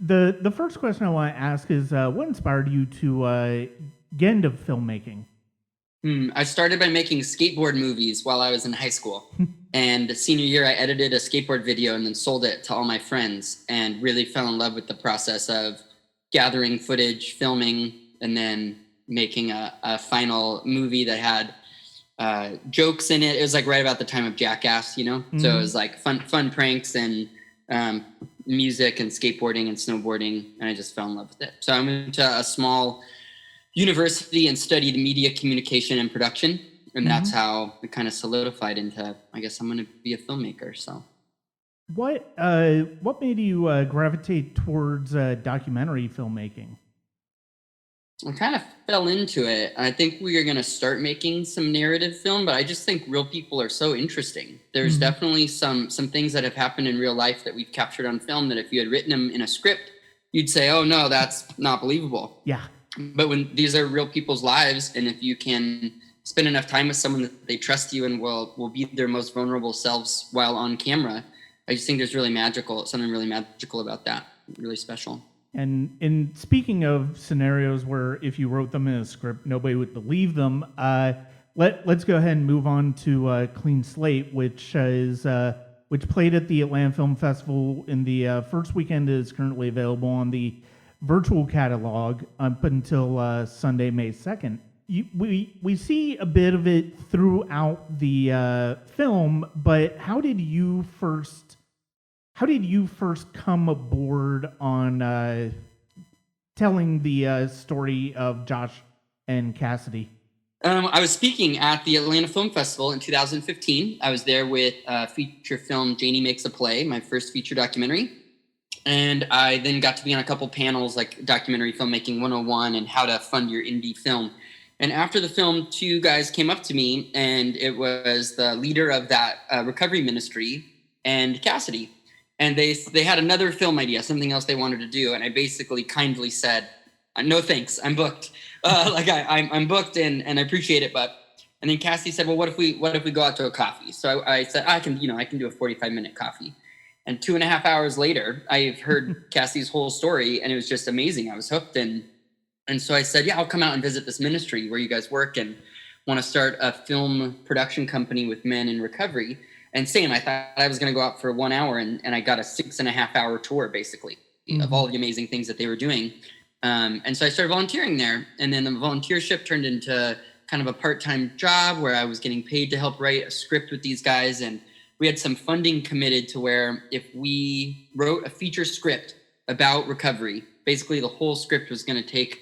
The first question I want to ask is, what inspired you to get into filmmaking? I started by making skateboard movies while I was in high school. And senior year, I edited a skateboard video and then sold it to all my friends and really fell in love with the process of gathering footage, filming, and then making a final movie that had jokes in it. It was like right about the time of Jackass, you know? Mm-hmm. So it was like fun pranks and music and skateboarding and snowboarding. And I just fell in love with it. So I moved to a small university and studied media communication and production. And that's how it kind of solidified into, I guess I'm going to be a filmmaker. So what made you gravitate towards documentary filmmaking? I kind of fell into it. I think we are going to start making some narrative film, but I just think real people are so interesting. There's definitely some things that have happened in real life that we've captured on film that if you had written them in a script, you'd say, oh no, that's not believable. Yeah. But when these are real people's lives, and if you can spend enough time with someone that they trust you and will be their most vulnerable selves while on camera, I just think there's something really magical about that, really special. And in speaking of scenarios where if you wrote them in a script, nobody would believe them, let's go ahead and move on to Clean Slate, which played at the Atlanta Film Festival in the first weekend. Is currently available on the virtual catalog up until Sunday, May 2nd. We see a bit of it throughout the film, but how did you first come aboard on telling the story of Josh and Cassidy? I was speaking at the Atlanta Film Festival in 2015. I was there with feature film Janie Makes a Play, my first feature documentary. And I then got to be on a couple panels like Documentary Filmmaking 101 and how to fund your indie film. And after the film, two guys came up to me, and it was the leader of that recovery ministry and Cassidy. And they had another film idea, something else they wanted to do. And I basically kindly said, no, thanks, I'm booked. I'm booked and I appreciate it. And then Cassidy said, well, what if we go out to a coffee? So I said, I can do a 45-minute coffee. And 2.5 hours later, I've heard Cassie's whole story, and it was just amazing. I was hooked. And so I said, yeah, I'll come out and visit this ministry where you guys work and want to start a film production company with men in recovery. And same, I thought I was going to go out for 1 hour, and I got a 6.5 hour tour, basically, of all the amazing things that they were doing. And so I started volunteering there. And then the volunteership turned into kind of a part-time job where I was getting paid to help write a script with these guys. And we had some funding committed to where if we wrote a feature script about recovery, basically the whole script was going to take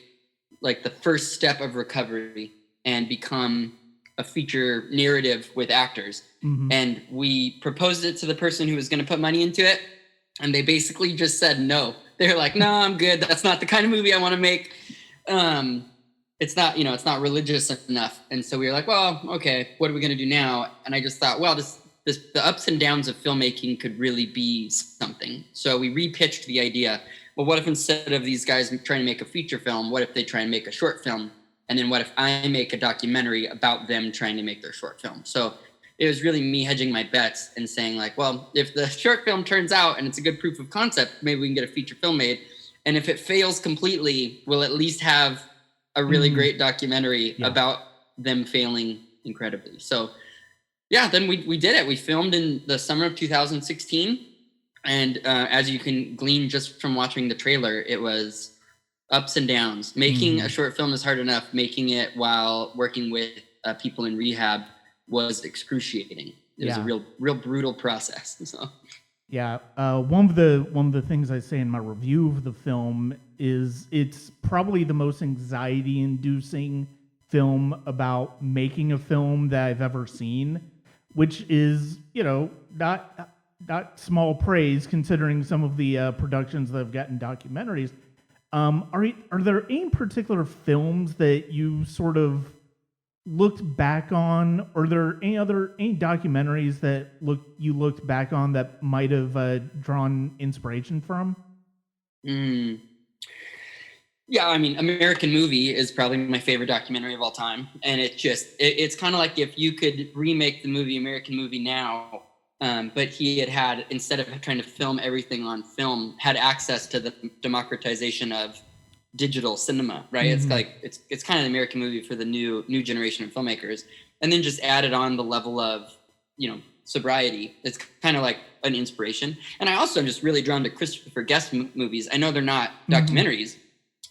like the first step of recovery and become a feature narrative with actors. And we proposed it to the person who was going to put money into it. And they basically just said no. They're like, no, I'm good. That's not the kind of movie I want to make. It's not religious enough. And so we were like, well, okay, what are we going to do now? And I just thought, well, the ups and downs of filmmaking could really be something. So we repitched the idea. Well, what if instead of these guys trying to make a feature film, what if they try and make a short film? And then what if I make a documentary about them trying to make their short film? So it was really me hedging my bets and saying like, well, if the short film turns out and it's a good proof of concept, maybe we can get a feature film made. And if it fails completely, we'll at least have a really great documentary about them failing incredibly. So yeah, then we did it. We filmed in the summer of 2016. And as you can glean just from watching the trailer, it was ups and downs. Making a short film is hard enough. Making it while working with people in rehab was excruciating. It was a real brutal process. So. Yeah, one of the things I say in my review of the film is it's probably the most anxiety-inducing film about making a film that I've ever seen, which is, not small praise considering some of the productions that I've gotten documentaries. Are there any particular films that you sort of looked back on, or are there any documentaries that you looked back on that might have drawn inspiration from? Yeah, I mean, American Movie is probably my favorite documentary of all time, and it's kind of like if you could remake the movie American Movie now, But he had, instead of trying to film everything on film, had access to the democratization of digital cinema, right? It's like it's kind of the American movie for the new generation of filmmakers, and then just added on the level of sobriety. It's kind of like an inspiration. And I also am just really drawn to Christopher Guest movies. I know they're not documentaries,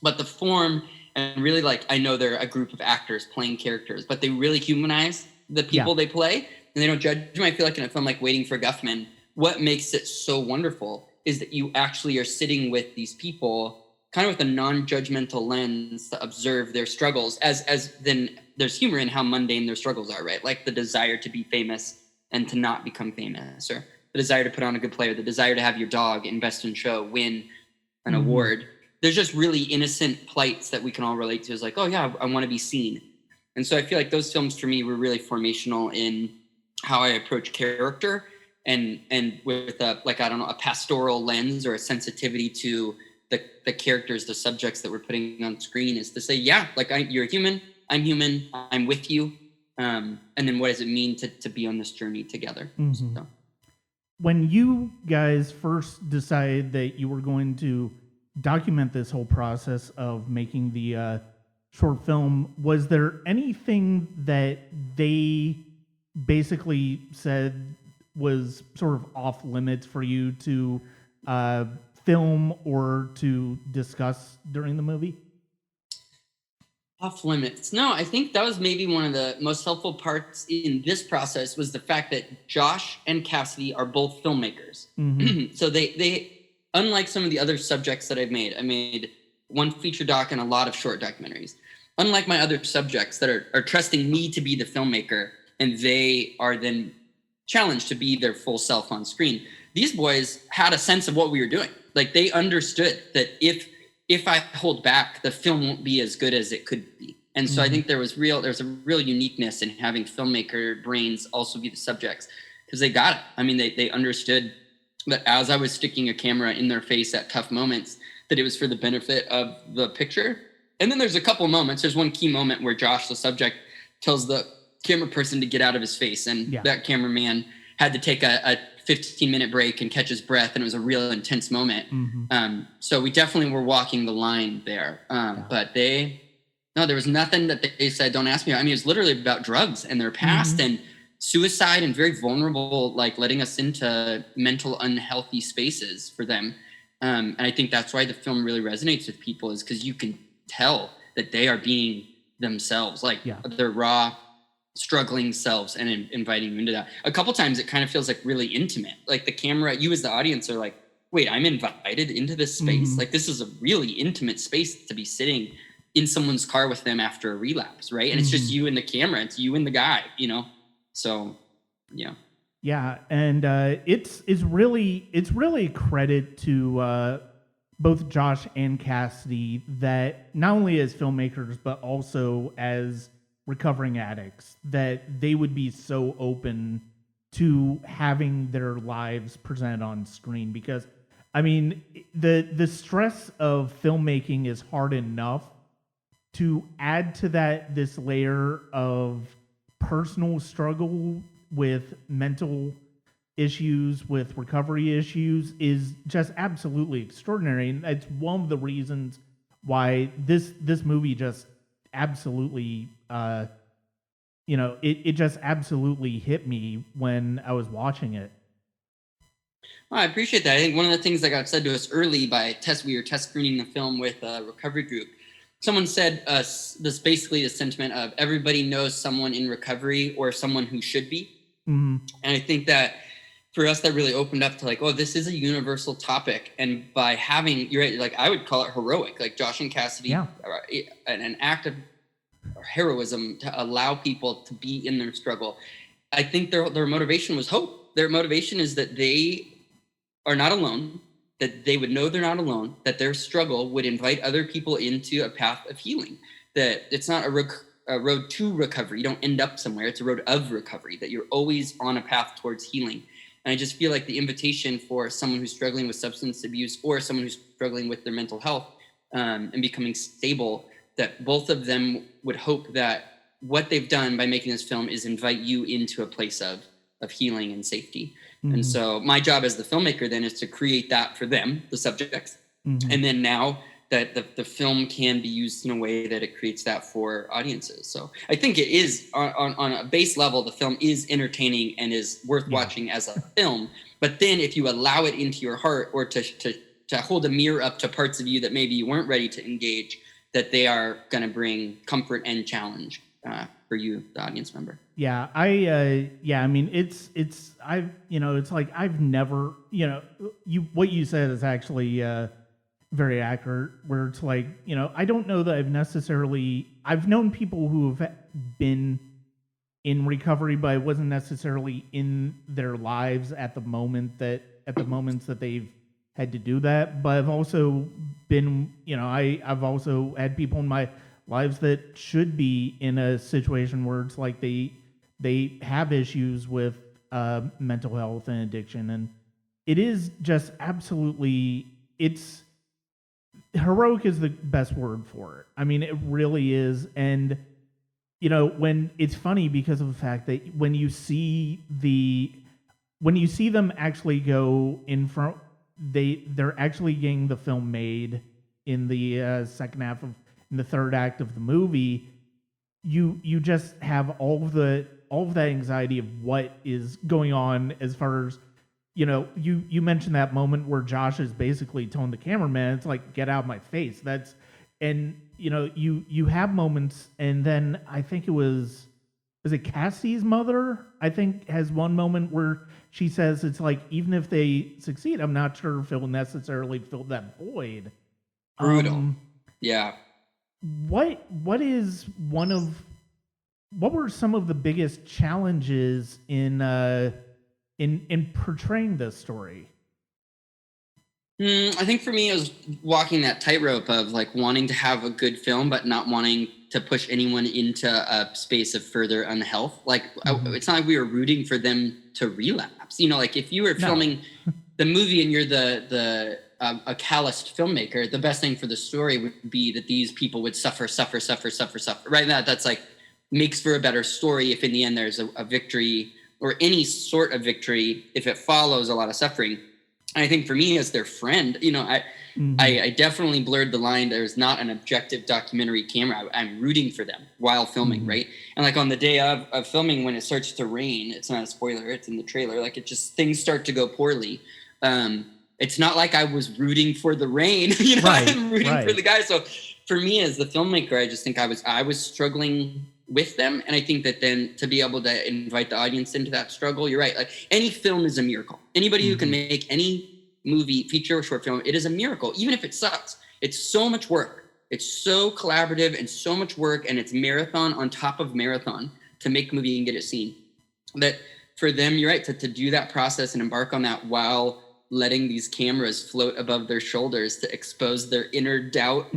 but the form, and really, like, I know they're a group of actors playing characters, but they really humanize the people they play, and they don't judge them. I feel like in a film like Waiting for Guffman, what makes it so wonderful is that you actually are sitting with these people kind of with a non-judgmental lens to observe their struggles, as then there's humor in how mundane their struggles are, right? Like the desire to be famous and to not become famous, or the desire to put on a good play, or the desire to have your dog in Best in Show win an award. There's just really innocent plights that we can all relate to. It's like, oh yeah, I want to be seen. And so I feel like those films for me were really formational in how I approach character, and with a pastoral lens or a sensitivity to the characters, the subjects that we're putting on screen, is to say, yeah, like you're a human, I'm with you. And then what does it mean to be on this journey together? So. When you guys first decided that you were going to document this whole process of making the short film, was there anything that they basically said was sort of off limits for you to film or to discuss during the movie? Off limits. No, I think that was maybe one of the most helpful parts in this process, was the fact that Josh and Cassidy are both filmmakers. So they, unlike some of the other subjects that I made one feature doc and a lot of short documentaries. Unlike my other subjects that are trusting me to be the filmmaker, and they are then challenged to be their full self on screen, these boys had a sense of what we were doing. Like, they understood that if I hold back, the film won't be as good as it could be. And so I think there's a real uniqueness in having filmmaker brains also be the subjects, because they got it. I mean, they understood that as I was sticking a camera in their face at tough moments, that it was for the benefit of the picture. And then there's a couple moments. There's one key moment where Josh, the subject, tells the camera person to get out of his face. And that cameraman had to take a 15-minute break and catch his breath. And it was a real intense moment. So we definitely were walking the line there. But there was nothing that they said, don't ask me. I mean, it was literally about drugs and their past and suicide, and very vulnerable, like letting us into mental unhealthy spaces for them. And I think that's why the film really resonates with people, is because you can tell that they are being themselves, like their raw, struggling selves, and inviting you into that. A couple times it kind of feels like really intimate. Like the camera, you as the audience are like, wait, I'm invited into this space. Like, this is a really intimate space to be sitting in someone's car with them after a relapse, right? And it's just you and the camera. It's you and the guy, So, yeah. Yeah, and it's really a credit to both Josh and Cassidy, that not only as filmmakers but also as recovering addicts, that they would be so open to having their lives presented on screen. Because, I mean, the stress of filmmaking is hard enough. To add to that this layer of personal struggle with mental issues, with recovery issues, is just absolutely extraordinary. And it's one of the reasons why this movie just absolutely, it just absolutely hit me when I was watching it. Well, I appreciate that. I think one of the things that got said to us early we were test screening the film with a recovery group. Someone said this, basically the sentiment of everybody knows someone in recovery or someone who should be. And I think that for us, that really opened up to like, oh, this is a universal topic. And by having, you're right, like I would call it heroic, like Josh and Cassidy, an act of heroism to allow people to be in their struggle. I think their motivation was hope. Their motivation is that they are not alone, that they would know they're not alone, that their struggle would invite other people into a path of healing, that it's not a road to recovery. You don't end up somewhere. It's a road of recovery, that you're always on a path towards healing. And I just feel like the invitation for someone who's struggling with substance abuse or someone who's struggling with their mental health and becoming stable, that both of them would hope that what they've done by making this film is invite you into a place of of healing and safety. And so my job as the filmmaker then is to create that for them, the subjects. And then now that the film can be used in a way that it creates that for audiences. So I think it is on a base level, the film is entertaining and is worth watching as a film. But then if you allow it into your heart, or to hold a mirror up to parts of you that maybe you weren't ready to engage, that they are going to bring comfort and challenge for you, the audience member. Yeah, I mean, it's like I've never, what you said is actually very accurate, where it's like, I don't know that I've known people who have been in recovery, but it wasn't necessarily in their lives at the moments that they've had to do that. But I've also been, I've also had people in my lives that should be in a situation where it's like they have issues with mental health and addiction, and it is just absolutely, it's heroic is the best word for it. I mean, it really is. And when it's funny because of the fact that when you see them actually go in front, they're actually getting the film made in the second half of, in the third act of the movie, you just have all of that anxiety of what is going on, as far as, you mentioned that moment where Josh is basically telling the cameraman, it's like, get out of my face. You have moments, and then I think was it Cassie's mother, I think, has one moment where she says, it's like, even if they succeed, I'm not sure if it will necessarily fill that void. Brutal. Yeah. What were some of the biggest challenges in portraying this story? I think for me, it was walking that tightrope of like wanting to have a good film, but not wanting to push anyone into a space of further unhealth. Like, it's not like we were rooting for them to relapse. Like if you were filming the movie and you're a calloused filmmaker, the best thing for the story would be that these people would suffer. Right? That's like makes for a better story if in the end there's a victory, or any sort of victory, if it follows a lot of suffering. And I think for me as their friend, I definitely blurred the line. There's not an objective documentary camera. I'm rooting for them while filming, right? And like on the day of filming, when it starts to rain, it's not a spoiler, it's in the trailer, like things start to go poorly. It's not like I was rooting for the rain, I'm rooting for the guy. So for me as the filmmaker, I just think I was struggling with them. And I think that then to be able to invite the audience into that struggle, you're right. Like any film is a miracle. Anybody who can make any movie, feature, or short film, it is a miracle, even if it sucks. It's so much work. It's so collaborative and so much work. And it's marathon on top of marathon to make a movie and get it seen. That for them, you're right, to do that process and embark on that while letting these cameras float above their shoulders to expose their inner doubt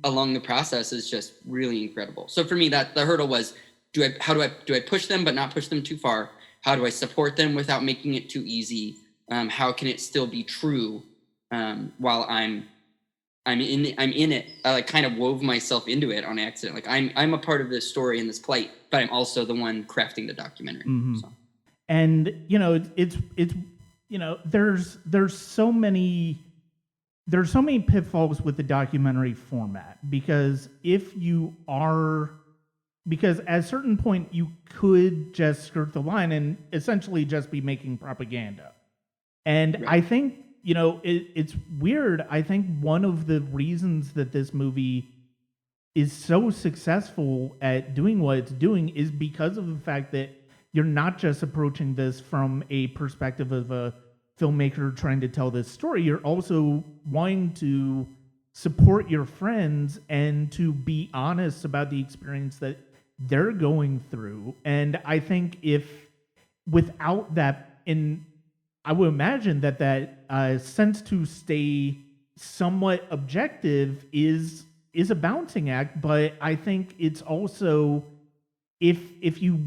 along the process is just really incredible. So for me, that the hurdle was, do I push them but not push them too far? How do I support them without making it too easy? How can it still be true while I'm in it? I like kind of wove myself into it on accident. Like I'm a part of this story and this plight, but I'm also the one crafting the documentary. So. And it's there's so many pitfalls with the documentary format, because because at a certain point you could just skirt the line and essentially just be making propaganda. And I think, it's weird. I think one of the reasons that this movie is so successful at doing what it's doing is because of the fact that you're not just approaching this from a perspective of a filmmaker trying to tell this story. You're also wanting to support your friends and to be honest about the experience that they're going through. And I think without that, I would imagine that sense to stay somewhat objective is a balancing act. But I think it's also, if you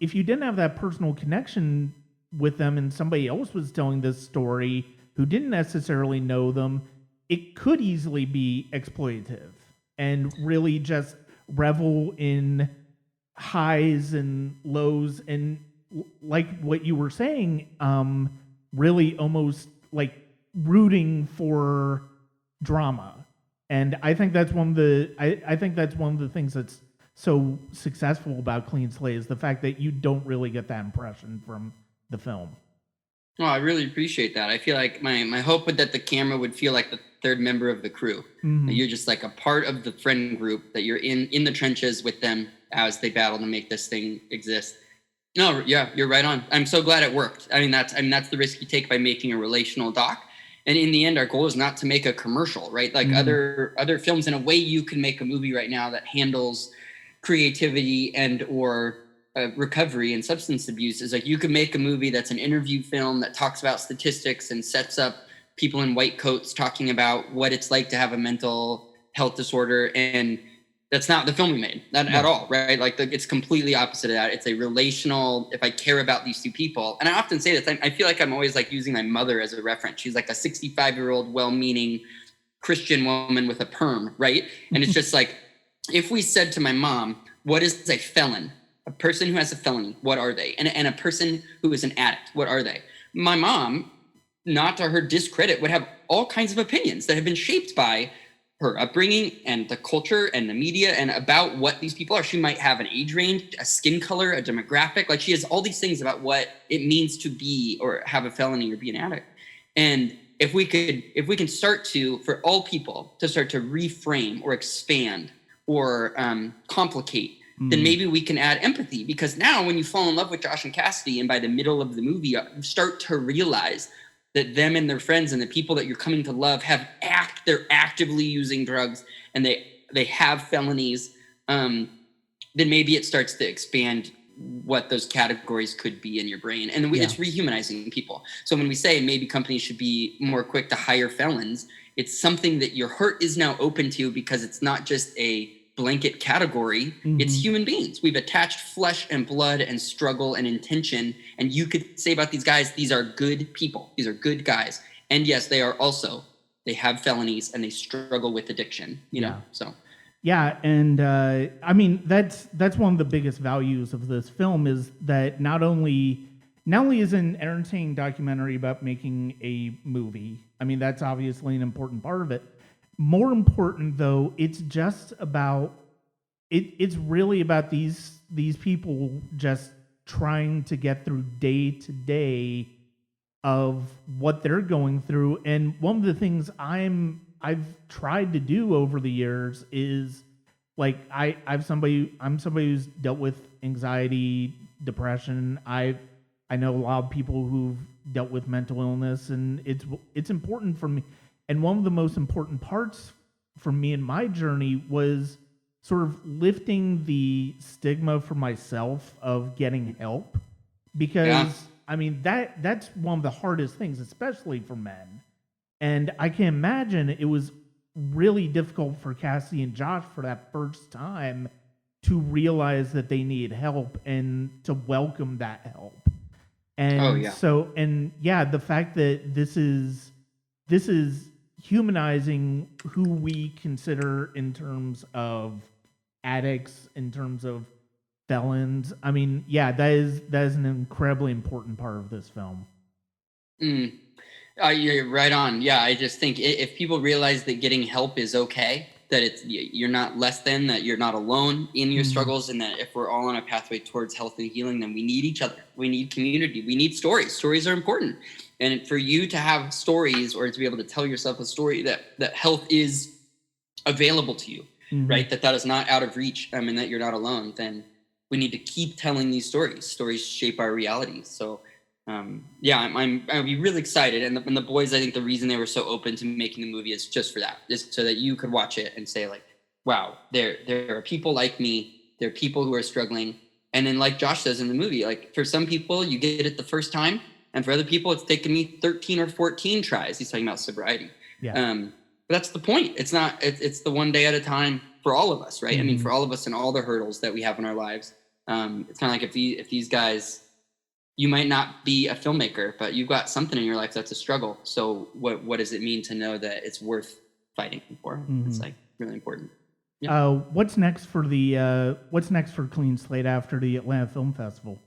didn't have that personal connection with them and somebody else was telling this story who didn't necessarily know them, it could easily be exploitative and really just revel in highs and lows. And like what you were saying, really almost like rooting for drama. And I think that's one of the I think that's one of the things that's so successful about Clean Slate is the fact that you don't really get that impression from the film. Oh, I really appreciate that. I feel like my hope would that the camera would feel like the third member of the crew. That you're just like a part of the friend group, that you're in the trenches with them as they battle to make this thing exist. No, yeah, you're right on. I'm so glad it worked. I mean, that's the risk you take by making a relational doc. And in the end, our goal is not to make a commercial, right? Like other films, in a way, you can make a movie right now that handles creativity and or recovery and substance abuse. Is like you could make a movie that's an interview film that talks about statistics and sets up people in white coats talking about what it's like to have a mental health disorder, and that's not the film we made at all, right? Like it's completely opposite of that. It's a relational, if I care about these two people, and I often say this, I feel like I'm always like using my mother as a reference. She's like a 65-year-old well-meaning Christian woman with a perm, right? And it's just like, if we said to my mom, what is a felon? A person who has a felony, what are they? And a person who is an addict, what are they? My mom, not to her discredit, would have all kinds of opinions that have been shaped by her upbringing and the culture and the media and about what these people are. She might have an age range, a skin color, a demographic. Like she has all these things about what it means to be or have a felony or be an addict. And if we can start to, for all people, to start to reframe or expand or complicate, then maybe we can add empathy. Because now when you fall in love with Josh and Cassidy, and by the middle of the movie, you start to realize that them and their friends and the people that you're coming to love they're actively using drugs and they have felonies, then maybe it starts to expand what those categories could be in your brain. And it's rehumanizing people. So when we say maybe companies should be more quick to hire felons, it's something that your heart is now open to, because it's not just a blanket category. It's human beings. We've attached flesh and blood and struggle and intention. And you could say about these guys, these are good people. These are good guys. And yes, they have felonies and they struggle with addiction, you know? So. Yeah. And I mean, that's one of the biggest values of this film, is that not only is it an entertaining documentary about making a movie. I mean, that's obviously an important part of it. More important, though, it's just about it's really about these people just trying to get through day to day of what they're going through. And one of the things I've tried to do over the years is, like, I'm somebody who's dealt with anxiety, depression. I know a lot of people who've dealt with mental illness, and it's important for me. And one of the most important parts for me in my journey was sort of lifting the stigma for myself of getting help. Because, I mean, that's one of the hardest things, especially for men. And I can imagine it was really difficult for Cassie and Josh for that first time to realize that they need help and to welcome that help. And the fact that this is humanizing who we consider in terms of addicts, in terms of felons. I mean, that is an incredibly important part of this film. You're right on. Yeah, I just think if people realize that getting help is okay, that you're not less than, that you're not alone in your struggles, and that if we're all on a pathway towards health and healing, then we need each other. We need community. We need stories. Stories are important. And for you to have stories, or to be able to tell yourself a story that health is available to you, right? That is not out of reach, and that you're not alone, then we need to keep telling these stories. Stories shape our reality. So, I'd be really excited. And the boys, I think the reason they were so open to making the movie is just for that, just so that you could watch it and say, like, wow, there are people like me. There are people who are struggling. And then, like Josh says in the movie, like, for some people, you get it the first time. And for other people, it's taken me 13 or 14 tries. He's talking about sobriety. Yeah. But that's the point. It's not, it's the one day at a time for all of us, right? I mean, for all of us and all the hurdles that we have in our lives. It's kind of like if these guys, you might not be a filmmaker, but you've got something in your life that's a struggle. So what does it mean to know that it's worth fighting for? It's like really important. Yeah. What's next for Clean Slate after the Atlanta Film Festival?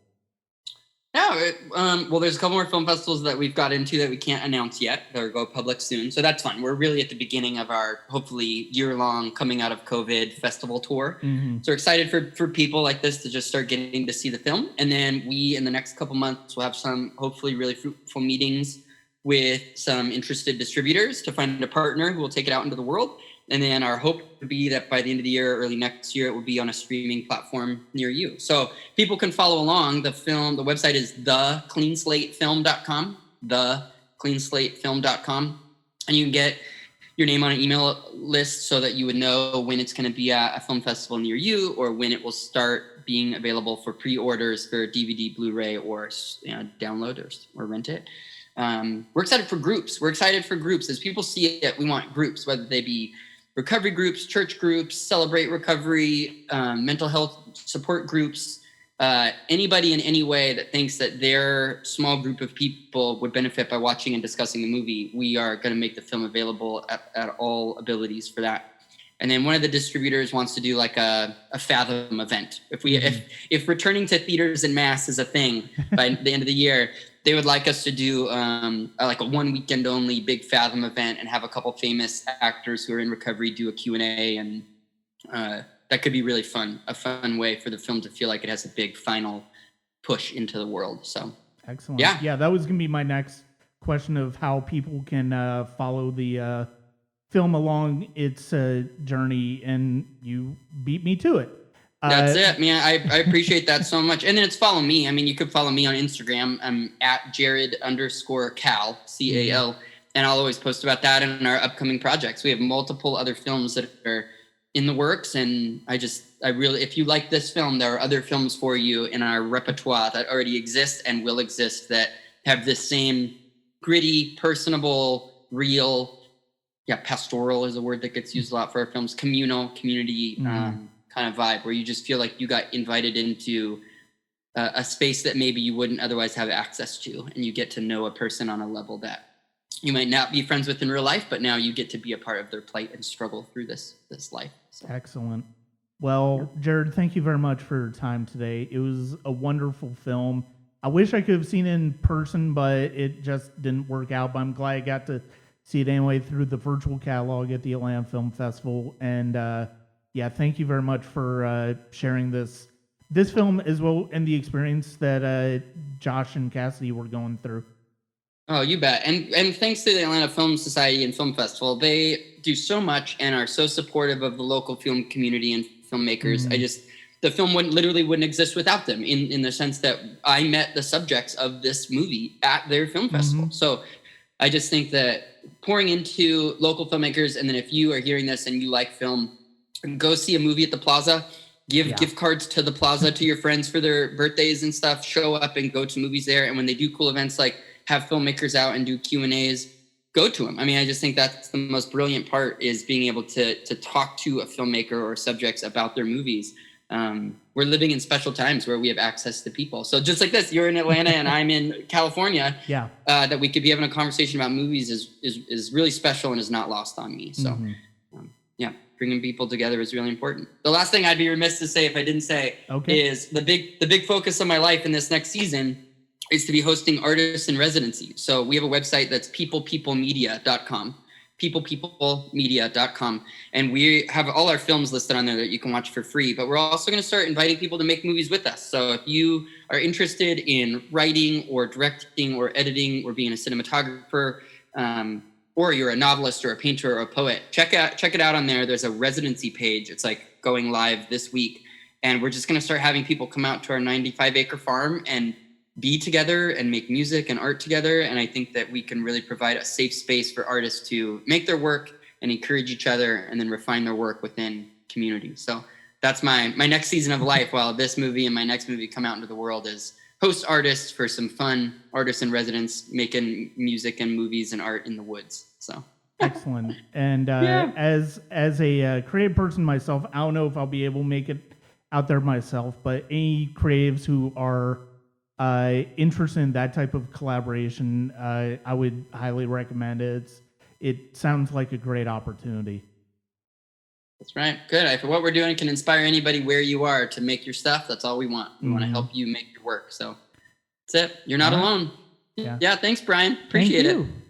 Well, there's a couple more film festivals that we've got into that we can't announce yet. They'll go public soon. So that's fun. We're really at the beginning of our hopefully year-long coming out of COVID festival tour. Mm-hmm. So we're excited for people like this to just start getting to see the film. And then we, in the next couple months, will have some hopefully really fruitful meetings with some interested distributors to find a partner who will take it out into the world. And then our hope would be that by the end of the year, early next year, it will be on a streaming platform near you. So people can follow along. The website is thecleanslatefilm.com, thecleanslatefilm.com. And you can get your name on an email list so that you would know when it's going to be at a film festival near you, or when it will start being available for pre-orders for DVD, Blu-ray, or download or rent it. We're excited for groups. As people see it, we want groups, whether they be recovery groups, church groups, celebrate recovery, mental health support groups, anybody in any way that thinks that their small group of people would benefit by watching and discussing the movie. We are going to make the film available at all abilities for that. And then one of the distributors wants to do like a Fathom event. If returning to theaters en masse is a thing by the end of the year, they would like us to do like a 1 weekend only big Fathom event and have a couple famous actors who are in recovery do a Q&A, and that could be really fun, a fun way for the film to feel like it has a big final push into the world. So excellent. Yeah, that was going to be my next question of how people can follow the film along its journey, and you beat me to it. That's it, man. I appreciate that so much. And then it's follow me. I mean, you could follow me on Instagram. I'm at Jared_Cal, Cal, and I'll always post about that and our upcoming projects. We have multiple other films that are in the works, and I really, if you like this film, there are other films for you in our repertoire that already exist and will exist that have this same gritty, personable, real, pastoral is a word that gets used a lot for our films, community, kind of vibe, where you just feel like you got invited into a space that maybe you wouldn't otherwise have access to, and you get to know a person on a level that you might not be friends with in real life, but now you get to be a part of their plight and struggle through this life. So. Excellent. Well, Jared, thank you very much for your time today. It was a wonderful film. I wish I could have seen it in person, but it just didn't work out. But I'm glad I got to see it anyway through the virtual catalog at the Atlanta Film Festival. And thank you very much for sharing this film as well, and the experience that Josh and Cassidy were going through. Oh, you bet. And thanks to the Atlanta Film Society and Film Festival. They do so much and are so supportive of the local film community and filmmakers. Mm-hmm. The film wouldn't exist without them, in the sense that I met the subjects of this movie at their film festival. Mm-hmm. So I just think that pouring into local filmmakers, and then if you are hearing this and you like film, go see a movie at the Plaza, give gift cards to the Plaza to your friends for their birthdays and stuff, show up and go to movies there. And when they do cool events like have filmmakers out and do Q&As, go to them. I mean, I just think that's the most brilliant part, is being able to talk to a filmmaker or subjects about their movies. We're living in special times where we have access to people. So just like this, you're in Atlanta and I'm in California. That we could be having a conversation about movies is really special and is not lost on me. So bringing people together is really important. The last thing I'd be remiss to say if I didn't say is the big focus of my life in this next season is to be hosting artists in residency. So we have a website that's peoplemedia.com. peoplemedia.com, and we have all our films listed on there that you can watch for free. But we're also going to start inviting people to make movies with us. So if you are interested in writing or directing or editing or being a cinematographer, or you're a novelist or a painter or a poet, check it out on there. There's a residency page. It's like going live this week, and we're just going to start having people come out to our 95-acre farm and be together and make music and art together. And I think that we can really provide a safe space for artists to make their work and encourage each other and then refine their work within community. So that's my next season of life, while this movie and my next movie come out into the world, is host artists for some fun, artists in residence, making music and movies and art in the woods. So excellent. And as a creative person myself, I don't know if I'll be able to make it out there myself, but any creatives who are interested in that type of collaboration, I would highly recommend it. It sounds like a great opportunity. That's right. Good. If what we're doing can inspire anybody where you are to make your stuff, that's all we want. We want to help you make your work. So That's it. You're not All right. alone. Yeah. Yeah. Thanks, Brian. Appreciate Thank it. you.